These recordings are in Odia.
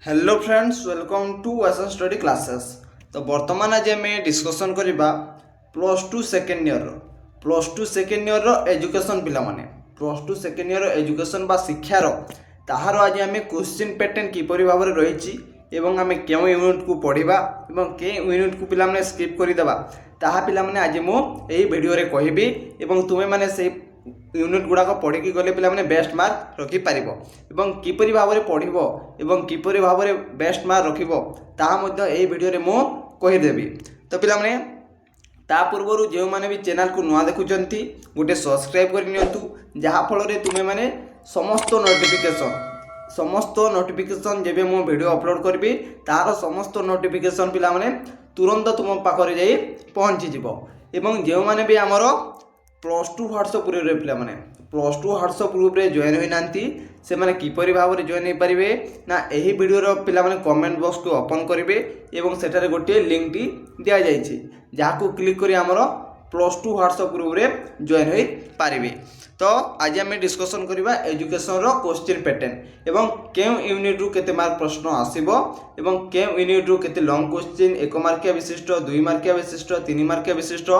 हेलो फ्रेंड्स, वेलकम टू एसन स्टडी क्लासेस। तो बर्तमान आज आम डिस्कसन करवा +2 सेकेंड ईयर एजुकेशन पिला माने +2 सेकेंड ईयर एजुकेशन बा शिक्षार ताहार आज आम क्वेश्चन पैटर्न किपरि भाव में रही एवं आम क्यों यूनिट को पढ़ा और के यूनिट को पिला माने स्किप करदेवा ताहा पिला माने आज मुझे भिडियो रे कहबी एवं तुमे माने से यूनिट गुड़ाक पढ़ी गले पिला माने बेस्ट मार्क रखिपर एवं किपरि भाव में पढ़ो एवं किपरि भाव में बेस्ट मार्क रखिबो ताहा मध्य एई वीडियो रे मो कहिदेबी। तो पिला माने ता पूर्व जो मैंने भी चैनल को नुआ देखुंती गोटे सब्सक्राइब करनी जहाँ फल तुम्हें माने समस्त नोटिफिकेशन जब मो वीडियो अपलोड करी तार समस्त नोटिफिकेशन पिला माने तुरंत तुम पाखरे जाई पहुँची जीवो। एवं जो मैंने भी आमर +2 व्हाट्सएप ग्रुप रे पिला माने +2 व्हाट्सएप ग्रुप रे जॉइन होई नांती से माने किपरि भाव रे जॉइन होई परिबे ना एही वीडियो रो पिला माने कमेंट बॉक्स को ओपन करिवे एवं सेटारे गोटे लिंक टी दिया जायछि जाहाको क्लिक करी आमर +2 व्हाट्सएप ग्रुप रे जॉइन होई परिबे। तो आज आम डिस्कसन करवा एजुकेशन रो क्वेश्चन पैटर्न एवं केउ यूनिट रु केते मार्क प्रश्न आसीबो एवं केउ यूनिट रु केते लॉन्ग क्वेश्चन 1 मार्किया विशिष्ट 2 मार्किया विशिष्ट 3 मार्किया विशिष्ट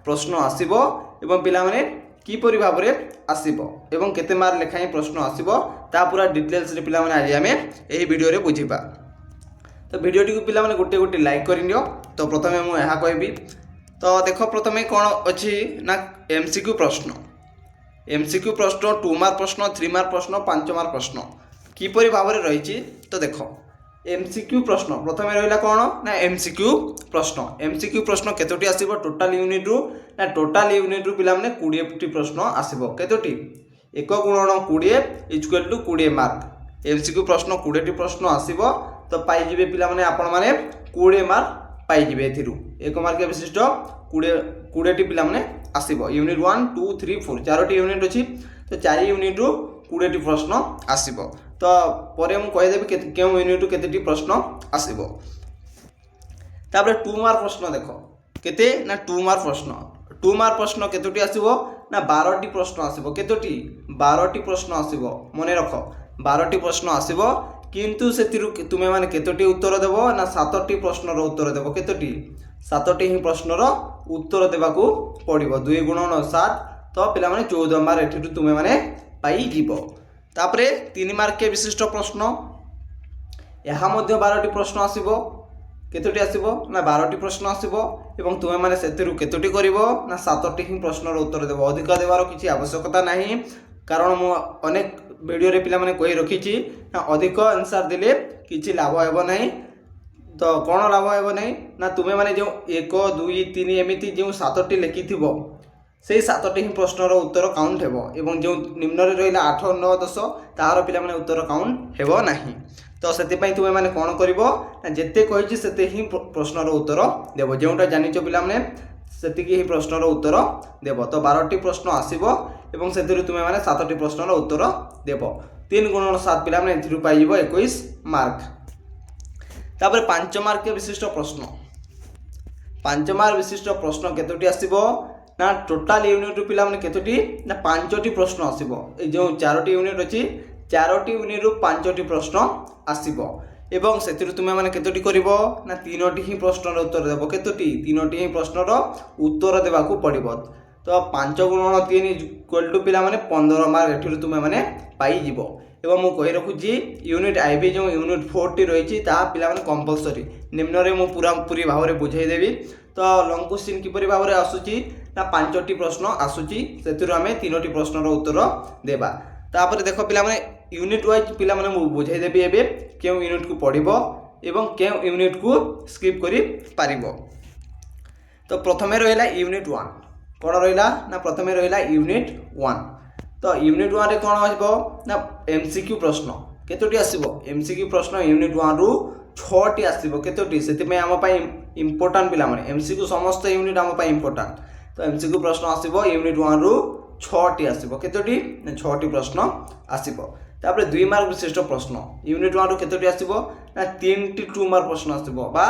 प्रश्न आसीबो एवं पिला माने किपरि भाव में आसीबो एवं केते मार्क लेखाई प्रश्न आसीबो ता पूरा डिटेल्स रे पिला माने आज आमे एही वीडियो रे बुझिबा। तो वीडियो टी को पिला माने गोटे गोटे लाइक करिनियो। तो प्रथमे मु एहा कहबी। तो देखो प्रथमे कोन अछि ना एमसीक्यू प्रश्न 2 मार्क प्रश्न 3 मार्क प्रश्न 5 मार्क प्रश्न किपरि भाव में रही। तो देखो एमसीक्यू प्रश्न प्रथमे रहिला कोन ना एमसीक्यू प्रश्न केतोटी आसीबो टोटल यूनिट रु ना टोटल यूनिट रु पिला माने 20 टी प्रश्न आसीबो केतोटी 1 गुणन 20 इक्वल टू 20 मार्क एमसीक्यू प्रश्न 20 टी प्रश्न आसीबो। तो पाई जिवे पिला माने आपण माने 20 मार्क पाई जिवे एथिरु 1 मार्क विशिष्ट 20 टी पिला माने आसीबो यूनिट 1 2 3 4 चारोटी यूनिट अछि। तो 4 यूनिट रु 20 टी प्रश्न आसीबो। तो परे मु कहि देबी केउ यूनिट रु केते टी प्रश्न आसीबो। तापर 2 मार्क प्रश्न देखो केते ना 2 मार्क प्रश्न केतोटी आसीबो ना 12 टी प्रश्न आसीबो केतोटी 12 टी प्रश्न आसीबो मने रखो 12 टी प्रश्न आसीबो किंतु सेतिरु तुमे माने केतोटी उत्तर देबो ना 7 टी प्रश्न रो उत्तर देबो केतोटी 7 टी ही प्रश्न रो उत्तर देबाकू पड़िबो 2 गुणन 7 तो पिला माने 14 मार्क एठिटु तुमे माने पाई जीवो। तापरे 3 मार्क के विशिष्ट प्रश्न यहाँ मध्य 12 टी प्रश्न आसीबो केतोटी आसीबो ना 12 टी प्रश्न आसीबो एवं तुमे माने सेतिरु केतोटी करिवो ना 7 टी ही प्रश्न रो उत्तर देबो अधिक देवार किछि आवश्यकता नाही कारण मु अनेक वीडियो रे पिला माने कहि रखिछि ना अधिक आंसर दिले किछि लाभ हेबो नाही। तो कोन लाभ हेबो नाही ना तुमे माने जो 1 2 3 एमिति जो 7 टी लिखिथिबो से 7 टी ही प्रश्न रो उत्तर काउंट हेबो एवं जो निम्न रे रहिला 8 9 10 तार पिला माने उत्तर काउंट हेबो नाही। तो सेति पई तुमे माने कोन करिवो ना जेते कहिछि सेते ही प्रश्न रो उत्तर देबो जेउटा जानिचो पिला माने सेति ही प्रश्न रो उत्तर देबो। तो 12 टी प्रश्न आसीबो एवं सेतिरु तुमे माने 7 टी प्रश्न रो उत्तर देबो 3 गुणन 7 पिला माने एथिरु पाई जिवो 21 मार्क। तापर 5 मार्क के विशिष्ट प्रश्न 5 मार्क विशिष्ट प्रश्न केतोटी आसीबो ना टोटल यूनिट पिला माने केतोटी ना 5 टी प्रश्न आसीबो ए जो 4 यूनिट अछि 4 यूनिट रु 5 टी प्रश्न आसीबो एवं सेतिरु तुमे माने केतोटी करिवो ना 3 टी ही प्रश्न रो उत्तर देबो केतोटी 3 टी ही प्रश्न रो उत्तर देबाकू पड़िबो। तो 5 गुणन 3 इक्वल टू पिला माने 15 मार्क एठिरु तुमे माने पाई जिवो एवं मु कहि रखुची यूनिट आईबी जो यूनिट 4 टी रहिछि ता पिला माने कंपलसरी निम्न रे मु पूरी भाव रे बुझाई देबी। तो लॉन्ग क्वेश्चन किपरि भाव रे आसुची ना 5 टी प्रश्न आसुची सेतिरु आमे 3 टी प्रश्न रो उत्तर देबा। तापर देखो पिला माने यूनिट वाइज पिला माने मु बुझाई देबी एबे केउ यूनिट को पढिबो एवं केउ यूनिट को स्किप करि पारिबो। तो प्रथमे रहिला यूनिट 1 कोन रहिला ना प्रथमे रहिला यूनिट 1। तो यूनिट 1 रे कोन आइबो ना एमसीक्यू प्रश्न केतोटी आसीबो एमसीक्यू प्रश्न यूनिट 1 रु 6 टी आसीबो केतोटी सेति में हम पई इंपोर्टेंट पिला माने एमसीक्यू समस्त यूनिट हम पई इंपोर्टेंट। तो एमसीक्यू प्रश्न आसीबो यूनिट 1 रु 6 टी आसीबो केतोटी ना 6 टी प्रश्न आसीबो। तापर 2 मार्क विशिष्ट प्रश्न यूनिट 1 रु केतोटी आसीबो ना 3 टी 2 मार्क प्रश्न आसीबो बा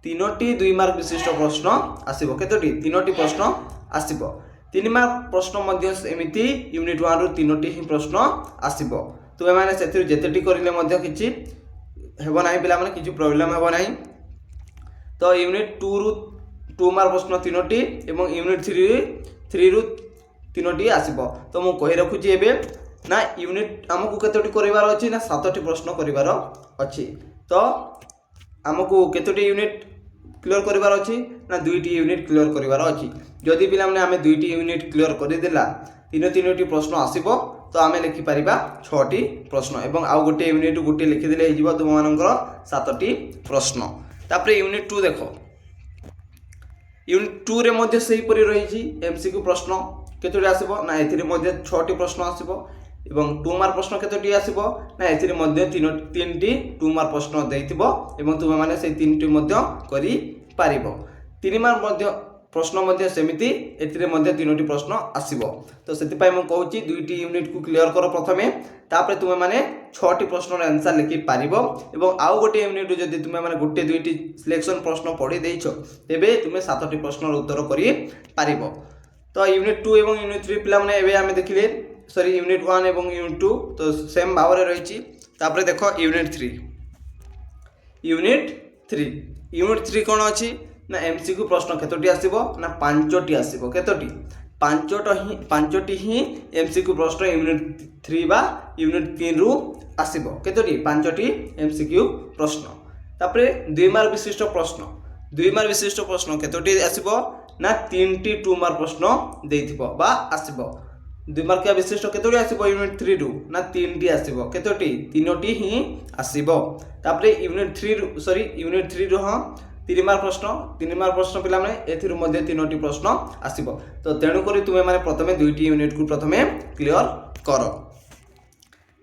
3 टी 2 मार्क विशिष्ट प्रश्न आसीबो केतोटी 3 टी प्रश्न आसीबो। 3 मार्क प्रश्न मध्य एमिति यूनिट 1 रु 3 टी ही प्रश्न आसीबो तुमे माने सेतिर जेतेटी करिले मध्य किछि ହେବ ନାହିଁ ପିଲାମାନେ, କିଛି ପ୍ରୋବ୍ଲେମ୍ ହେବ ନାହିଁ। ତ ୟୁନିଟ୍ 2ରୁ 2 ମାର୍କ ପ୍ରଶ୍ନ 3ଟି ଏବଂ ୟୁନିଟ୍ 3ରୁ 3ଟି ଆସିବ। ତ ମୁଁ କହି ରଖୁଛି ଏବେ ନା ୟୁନିଟ୍ ଆମକୁ କେତୋଟି କରିବାର ଅଛି ନା 7ଟି ପ୍ରଶ୍ନ କରିବାର ଅଛି। ତ ଆମକୁ କେତୋଟି ୟୁନିଟ୍ କ୍ଲିୟର କରିବାର ଅଛି ନା 2ଟି ୟୁନିଟ୍ କ୍ଲିୟର କରିବାର ଅଛି। ଯଦି ପିଲାମାନେ ଆମେ 2ଟି ୟୁନିଟ୍ କ୍ଲିୟର କରିଦେଲା 3ଟି ପ୍ରଶ୍ନ ଆସିବ, ତ ଆମେ ଲେଖିପାରିବା 6ଟି ପ୍ରଶ୍ନ ଏବଂ ଆଉ ଗୋଟିଏ ୟୁନିଟ୍ ଗୋଟିଏ ଲେଖିଦେଲେ ହେଇଯିବ ତୁମମାନଙ୍କର 7ଟି ପ୍ରଶ୍ନ। ତାପରେ ୟୁନିଟ୍ 2 ଦେଖ, ୟୁନିଟ୍ 2ରେ ମଧ୍ୟ ସେହିପରି ରହିଛି MCQ ପ୍ରଶ୍ନ କେତୋଟି ଆସିବ ନା ଏଥିରେ ମଧ୍ୟ 6ଟି ପ୍ରଶ୍ନ ଆସିବ ଏବଂ 2 ମାର୍କ ପ୍ରଶ୍ନ କେତୋଟି ଆସିବ ନା ଏଥିରେ ମଧ୍ୟ 3ଟି 2 ମାର୍କ ପ୍ରଶ୍ନ ଦେଇଥିବ ଏବଂ ତୁମେମାନେ ସେଇ 3ଟି ମଧ୍ୟ କରିପାରିବ। 3 ମାର୍କ ମଧ୍ୟ ପ୍ରଶ୍ନ ମଧ୍ୟ ସେମିତି ଏଥିରେ ମଧ୍ୟ 3ଟି ପ୍ରଶ୍ନ ଆସିବ। ତ ସେଥିପାଇଁ ମୁଁ କହୁଛି 2ଟି ୟୁନିଟ୍କୁ କ୍ଲିୟର କର ପ୍ରଥମେ, ତାପରେ ତୁମେମାନେ 6ଟି ପ୍ରଶ୍ନର ଆନ୍ସର ଲେଖିପାରିବ ଏବଂ ଆଉ ଗୋଟିଏ ୟୁନିଟ୍ରୁ ଯଦି ତୁମେମାନେ ଗୋଟିଏ 2ଟି ସିଲେକ୍ସନ୍ ପ୍ରଶ୍ନ ପଢ଼ି ଦେଇଛ ତେବେ ତୁମେ 7ଟି ପ୍ରଶ୍ନର ଉତ୍ତର କରିପାରିବ। ତ ୟୁନିଟ୍ 2 ଏବଂ ୟୁନିଟ୍ 3 ପିଲାମାନେ ଏବେ ଆମେ ଦେଖିଲେ, ସରି ୟୁନିଟ୍ 1 ଏବଂ ୟୁନିଟ୍ 2 ତ ସେମ୍ ଭାବରେ ରହିଛି। ତାପରେ ଦେଖ ୟୁନିଟ୍ 3, ୟୁନିଟ୍ 3 କ'ଣ ଅଛି ନା MCQ ପ୍ରଶ୍ନ କେତୋଟି ଆସିବ ନା 5ଟି ଆସିବ। କେତୋଟି? 5ଟି ହିଁ MCQ ପ୍ରଶ୍ନ ୟୁନିଟ୍ 3 ବା ୟୁନିଟ୍ 3ରୁ ଆସିବ। କେତୋଟି? 5ଟି MCQ ପ୍ରଶ୍ନ। ତାପରେ 2 ମାର୍କ ବିଶିଷ୍ଟ ପ୍ରଶ୍ନ, 2 ମାର୍କ ବିଶିଷ୍ଟ ପ୍ରଶ୍ନ କେତୋଟି ଆସିବ ନା 3ଟି 2 ମାର୍କ ପ୍ରଶ୍ନ ଦେଇଥିବ ବା ଆସିବ। 2 ମାର୍କିଆ ବିଶିଷ୍ଟ କେତୋଟି ଆସିବ ୟୁନିଟ୍ 3ରୁ ନା 3ଟି ଆସିବ। କେତୋଟି? 3ଟି ହିଁ ଆସିବ। ତାପରେ ୟୁନିଟ୍ 3ରୁ ହଁ 3 ମାର୍କ ପ୍ରଶ୍ନ, 3 ମାର୍କ ପ୍ରଶ୍ନ ପିଲାମାନେ ଏଥିରୁ ମଧ୍ୟ 3ଟି ପ୍ରଶ୍ନ ଆସିବ। ତ ତେଣୁକରି ତୁମେମାନେ ପ୍ରଥମେ 2ଟି ୟୁନିଟ୍କୁ ପ୍ରଥମେ କ୍ଲିୟର କର।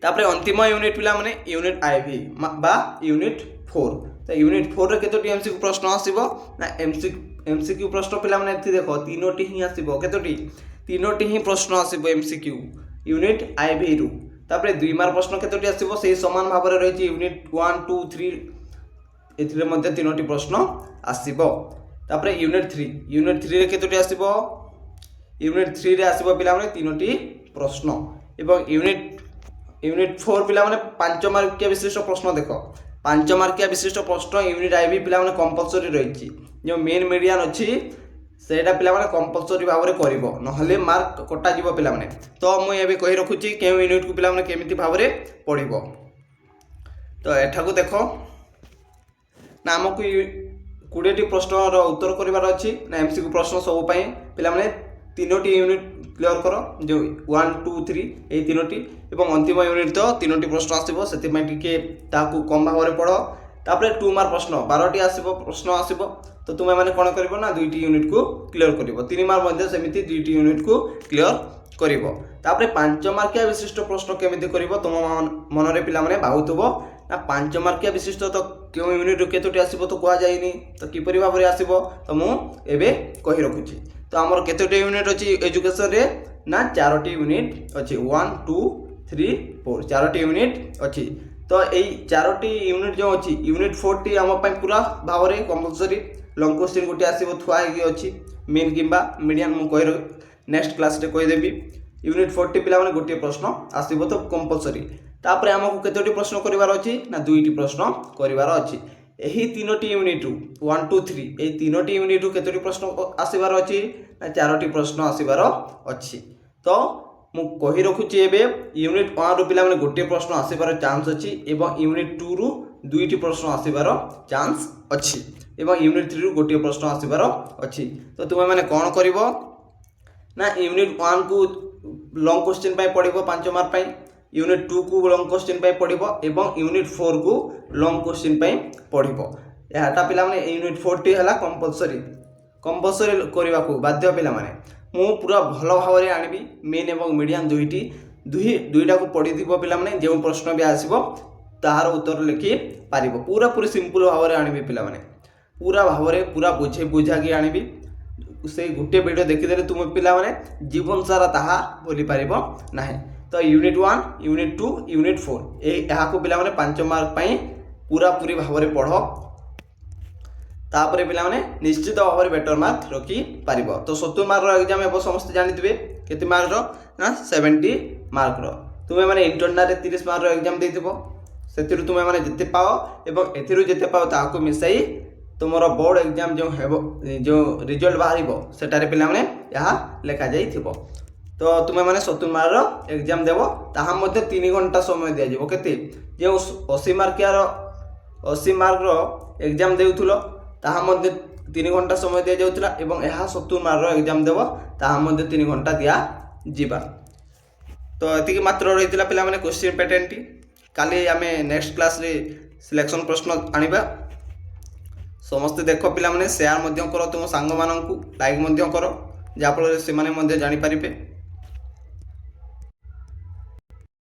ତାପରେ ଅନ୍ତିମ ୟୁନିଟ୍ ପିଲାମାନେ ୟୁନିଟ୍ IV ବା ୟୁନିଟ୍ 4। ତ ୟୁନିଟ୍ 4ରେ କେତୋଟି MCQ ପ୍ରଶ୍ନ ଆସିବ ନା MCQ ପ୍ରଶ୍ନ ପିଲାମାନେ ଏଠି ଦେଖ 3ଟି ହିଁ ଆସିବ। କେତୋଟି? 3ଟି ହିଁ ପ୍ରଶ୍ନ ଆସିବ MCQ ୟୁନିଟ୍ IVରୁ। ତାପରେ 2 ମାର୍କ ପ୍ରଶ୍ନ କେତୋଟି ଆସିବ ସେଇ ସମାନ ଭାବରେ ରହିଛି ୟୁନିଟ୍ 1, 2, 3 ଏଥିରେ ମଧ୍ୟ 3ଟି ପ୍ରଶ୍ନ ଆସିବ। ତାପରେ ୟୁନିଟ୍ 3ରେ କେତୋଟି ଆସିବ? ୟୁନିଟ୍ 3ରେ ଆସିବ ପିଲାମାନେ 3ଟି ପ୍ରଶ୍ନ ଏବଂ ୟୁନିଟ୍ 4 ପିଲାମାନେ 5 ମାର୍କିଆ ବିଶିଷ୍ଟ ପ୍ରଶ୍ନ ଦେଖ, 5 ମାର୍କିଆ ବିଶିଷ୍ଟ ପ୍ରଶ୍ନ ୟୁନିଟ୍ IV ପିଲାମାନେ କମ୍ପଲସରି ରହିଛି। ଯେଉଁ ମେନ୍ ମିଡ଼ିଆନ୍ ଅଛି ସେଇଟା ପିଲାମାନେ କମ୍ପଲସରି ଭାବରେ କରିବ, ନହେଲେ ମାର୍କ କଟାଯିବ ପିଲାମାନେ। ତ ମୁଁ ଏବେ କହି ରଖୁଛି କେଉଁ ୟୁନିଟ୍କୁ ପିଲାମାନେ କେମିତି ଭାବରେ ପଢ଼ିବ। ତ ଏଠାକୁ ଦେଖ ନା ଆମକୁ 20ଟି ପ୍ରଶ୍ନର ଉତ୍ତର କରିବାର ଅଛି ନା MCQ ପ୍ରଶ୍ନ ସବୁ ପାଇଁ ପିଲାମାନେ 3ଟି ୟୁନିଟ୍ କ୍ଲିୟର କର, ଯେଉଁ 1, 2, 3 এই 3ଟି ଏବଂ ଅନ୍ତିମ ୟୁନିଟ୍ ତ 3ଟି ପ୍ରଶ୍ନ ଆସିବ, ସେଥିପାଇଁ ଟିକେ ତାହାକୁ କମ୍ ଭାବରେ ପଢ଼। ତାପରେ 2 ମାର୍କ ପ୍ରଶ୍ନ 12ଟି ପ୍ରଶ୍ନ ଆସିବ। ତ ତୁମେମାନେ କ'ଣ କରିବ ନା 2ଟି ୟୁନିଟ୍କୁ କ୍ଲିୟର କରିବ। 3 ମାର୍କ ମଧ୍ୟ ସେମିତି 2ଟି ୟୁନିଟ୍କୁ କ୍ଲିୟର କରିବ। ତାପରେ 5 ମାର୍କିଆ ବିଶିଷ୍ଟ ପ୍ରଶ୍ନ କେମିତି କରିବ ତୁମ ମନରେ ପିଲାମାନେ ଭାବୁଥିବ ନା 5 ମାର୍କିଆ ବିଶିଷ୍ଟ ତ କେଉଁ ୟୁନିଟ୍ରୁ କେତୋଟି ଆସିବ ତ କୁହାଯାଇନି, ତ କିପରି ଭାବରେ ଆସିବ ତ ମୁଁ ଏବେ କହି ରଖୁଛି। ତ ଆମର କେତୋଟି ୟୁନିଟ୍ ଅଛି ଏଜୁକେସନରେ ନା 4ଟି ୟୁନିଟ୍ ଅଛି। 1, 2, 3, 4 4ଟି ୟୁନିଟ୍ ଅଛି। ତ ଏଇ 4ଟି ୟୁନିଟ୍ ଯେଉଁ ଅଛି ୟୁନିଟ୍ 4ଟି ଆମ ପାଇଁ ପୁରା ଭାବରେ କମ୍ପଲସରି ଲଙ୍ଗ୍ କ୍ୱେଶ୍ଚିନ୍ ଗୋଟିଏ ଆସିବ ଥୁଆ ହେଇକି ଅଛି, ମେନ୍ କିମ୍ବା ମିଡ଼ିଆନ୍ ମୁଁ ନେକ୍ସଟ କ୍ଲାସ୍ରେ କହିଦେବି। ୟୁନିଟ୍ 4ଟି ପିଲାମାନେ ଗୋଟିଏ ପ୍ରଶ୍ନ ଆସିବ ତ କମ୍ପଲସରି। ତାପରେ ଆମକୁ କେତୋଟି ପ୍ରଶ୍ନ କରିବାର ଅଛି ନା 2ଟି ପ୍ରଶ୍ନ କରିବାର ଅଛି। ଏହି 3ଟି ୟୁନିଟ୍ରୁ 1, 2, 3 এই 3ଟି ୟୁନିଟ୍ରୁ କେତୋଟି ପ୍ରଶ୍ନ ଆସିବାର ଅଛି ନା 4ଟି ପ୍ରଶ୍ନ ଆସିବାର ଅଛି। ତ ମୁଁ କହି ରଖୁଛି ଏବେ ୟୁନିଟ୍ 1ରୁ ପିଲାମାନେ ଗୋଟିଏ ପ୍ରଶ୍ନ ଆସିବାର ଚାନ୍ସ ଅଛି ଏବଂ ୟୁନିଟ୍ 2ରୁ 2ଟି ପ୍ରଶ୍ନ ଆସିବାର ଚାନ୍ସ ଅଛି ଏବଂ ୟୁନିଟ୍ 3ରୁ ଗୋଟିଏ ପ୍ରଶ୍ନ ଆସିବାର ଅଛି। ତ ତୁମେମାନେ କ'ଣ କରିବ ନା ୟୁନିଟ୍ 1କୁ ଲଙ୍ଗ୍ କ୍ୱେଶ୍ଚିନ୍ ପାଇଁ ପଢ଼ିବ 5 ମାର୍କ ପାଇଁ, ୟୁନିଟ୍ 2କୁ ଲଙ୍ଗ୍ କ୍ୱେଶ୍ଚିନ୍ ପାଇଁ ପଢ଼ିବ ଏବଂ ୟୁନିଟ୍ 4କୁ ଲଙ୍ଗ୍ କ୍ୱେଶ୍ଚିନ୍ ପାଇଁ ପଢ଼ିବ। ଏହାଟା ପିଲାମାନେ ୟୁନିଟ୍ 4ଟି ହେଲା କମ୍ପଲସରି କରିବାକୁ ବାଧ୍ୟ ପିଲାମାନେ। ମୁଁ ପୁରା ଭଲ ଭାବରେ ଆଣିବି ମେନ୍ ଏବଂ ମିଡ଼ିଆନ୍ ଦୁଇଟାକୁ ପଢ଼ିଥିବ ପିଲାମାନେ, ଯେଉଁ ପ୍ରଶ୍ନ ବି ଆସିବ ତାହାର ଉତ୍ତର ଲେଖିପାରିବ। ପୁରାପୁରି ସିମ୍ପଲ୍ ଭାବରେ ଆଣିବି ପିଲାମାନେ, ପୁରା ଭାବରେ ପୁରା ବୁଝାକି ଆଣିବି। ସେଇ ଗୋଟିଏ ଭିଡ଼ିଓ ଦେଖିଦେଲେ ତୁମେ ପିଲାମାନେ ଜୀବନ ସାରା ତାହା ଭୁଲିପାରିବ ନାହିଁ। ତ ୟୁନିଟ୍ 1, ୟୁନିଟ୍ 2, ୟୁନିଟ୍ 4 ଏହାକୁ ପିଲାମାନେ 5 ମାର୍କ ପାଇଁ ପୁରାପୁରି ଭାବରେ ପଢ଼। ତାପରେ ପିଲାମାନେ ନିଶ୍ଚିତ ଭାବରେ ବେଟର ମାର୍କ ରଖିପାରିବ। ତ 70 ମାର୍କର ଏକ୍ଜାମ୍ ହେବ, ସମସ୍ତେ ଜାଣିଥିବେ କେତେ ମାର୍କର ନା 70 ମାର୍କର। ତୁମେମାନେ ଇଣ୍ଟରନାଲରେ 30 ମାର୍କର ଏକ୍ଜାମ୍ ଦେଇଥିବ ସେଥିରୁ ତୁମେମାନେ ଯେତେ ପାଅ ଏବଂ ଏଥିରୁ ଯେତେ ପାଅ ତାହାକୁ ମିଶାଇ ତୁମର ବୋର୍ଡ଼ ଏକ୍ଜାମ୍ ଯେଉଁ ହେବ, ଯେଉଁ ରିଜଲ୍ଟ ବାହାରିବ ସେଠାରେ ପିଲାମାନେ ଏହା ଲେଖାଯାଇଥିବ। ତ ତୁମେମାନେ 70 ମାର୍କର ଏକ୍ଜାମ୍ ଦେବ, ତାହା ମଧ୍ୟ 3 ଘଣ୍ଟା ସମୟ ଦିଆଯିବ। କେତେ? ଯେଉଁ 80 ମାର୍କର ଏକ୍ଜାମ୍ ଦେଉଥିଲ ତାହା ମଧ୍ୟ 3 ଘଣ୍ଟା ସମୟ ଦିଆଯାଉଥିଲା ଏବଂ ଏହା 70 ମାର୍କର ଏକ୍ଜାମ୍ ଦେବ, ତାହା ମଧ୍ୟ 3 ଘଣ୍ଟା ଦିଆଯିବା। ତ ଏତିକି ମାତ୍ର ରହିଥିଲା ପିଲାମାନେ କ୍ୱେଶ୍ଚିନ୍ ପ୍ୟାଟର୍ନଟି। କାଲି ଆମେ ନେକ୍ସଟ କ୍ଲାସ୍ରେ ସିଲେକ୍ସନ୍ ପ୍ରଶ୍ନ ଆଣିବା। ସମସ୍ତେ ଦେଖ ପିଲାମାନେ, ସେୟାର ମଧ୍ୟ କର ତୁମ ସାଙ୍ଗମାନଙ୍କୁ, ଲାଇକ୍ ମଧ୍ୟ କର, ଯାହାଫଳରେ ସେମାନେ ମଧ୍ୟ ଜାଣିପାରିବେ।